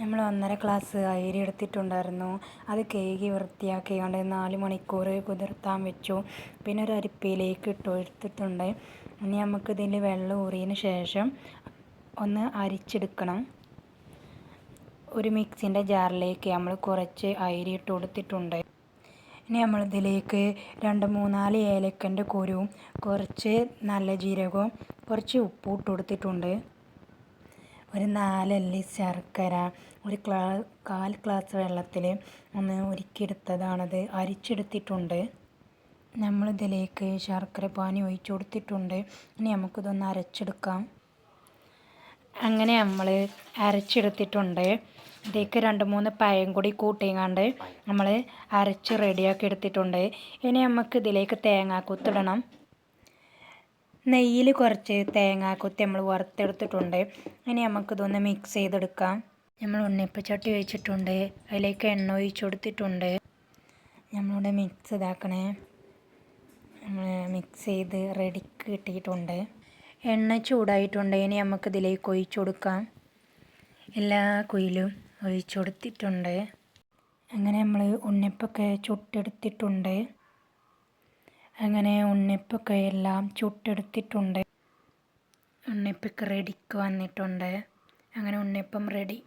നമ്മൾ 1.5 ഗ്ലാസ് അരി എടുത്തിട്ടുണ്ടായിരുന്നു. അത് കഴുകി വൃത്തിയാക്കിക്കൊണ്ട് 4 മണിക്കൂർ കുതിർത്താൻ വെച്ചു. പിന്നെ ഒരു അരിപ്പയിലേക്ക് എടുത്തിട്ടുണ്ട്. ഇനി നമുക്ക് ഇതിൽ വെള്ളം ഊറിയതിന് ശേഷം ഒന്ന് അരിച്ചെടുക്കണം. ഒരു മിക്സിൻ്റെ ജാറിലേക്ക് നമ്മൾ കുറച്ച് അരി ഇട്ട് കൊടുത്തിട്ടുണ്ട്. ഇനി നമ്മളിതിലേക്ക് 2-3 ഏലക്കൻ്റെ കുരുവും കുറച്ച് നല്ല ജീരകവും കുറച്ച് ഉപ്പും ഇട്ട് കൊടുത്തിട്ടുണ്ട്. ഒരു 4 അല്ലി ശർക്കര, ഒരു 1/4 ഗ്ലാസ് വെള്ളത്തിൽ ഒന്ന് ഉരുക്കിയെടുത്തതാണത്, അരിച്ചെടുത്തിട്ടുണ്ട്. നമ്മളിതിലേക്ക് ശർക്കര പാനി ഒഴിച്ചു കൊടുത്തിട്ടുണ്ട്. ഇനി നമുക്കിതൊന്ന് അരച്ചെടുക്കാം. അങ്ങനെ നമ്മൾ അരച്ചെടുത്തിട്ടുണ്ട്. ഇതിലേക്ക് 2-3 പഴം കൂടി കൂട്ടിങ്ങാണ്ട് നമ്മൾ അരച്ച് റെഡിയാക്കി എടുത്തിട്ടുണ്ട്. ഇനി നമുക്ക് ഇതിലേക്ക് തേങ്ങാക്കൊത്തിടണം. നെയ്യിൽ കുറച്ച് തേങ്ങാക്കൊത്തി നമ്മൾ വറുത്തെടുത്തിട്ടുണ്ട്. ഇനി നമുക്കിതൊന്ന് മിക്സ് ചെയ്തെടുക്കാം. നമ്മൾ ഉണ്ണിയപ്പച്ചട്ടി വെച്ചിട്ടുണ്ട്. അതിലേക്ക് എണ്ണ ഒഴിച്ചു കൊടുത്തിട്ടുണ്ട്. നമ്മളിവിടെ മിക്സ് ഇതാക്കണേ. നമ്മൾ മിക്സ് ചെയ്ത് റെഡിക്ക് കിട്ടിയിട്ടുണ്ട്. എണ്ണ ചൂടായിട്ടുണ്ട്. ഇനി നമുക്കിതിലേക്ക് ഒഴിച്ചു കൊടുക്കാം. എല്ലാ കുയിലും ഒഴിച്ചു കൊടുത്തിട്ടുണ്ട്. അങ്ങനെ നമ്മൾ ഉണ്ണിയപ്പമൊക്കെ ചുട്ടെടുത്തിട്ടുണ്ട്. അങ്ങനെ ഉണ്ണിയപ്പമൊക്കെ എല്ലാം ചുട്ടെടുത്തിട്ടുണ്ട്. ഉണ്ണിയപ്പമൊക്കെ റെഡിക്ക് വന്നിട്ടുണ്ട്. അങ്ങനെ ഉണ്ണിയപ്പം റെഡി.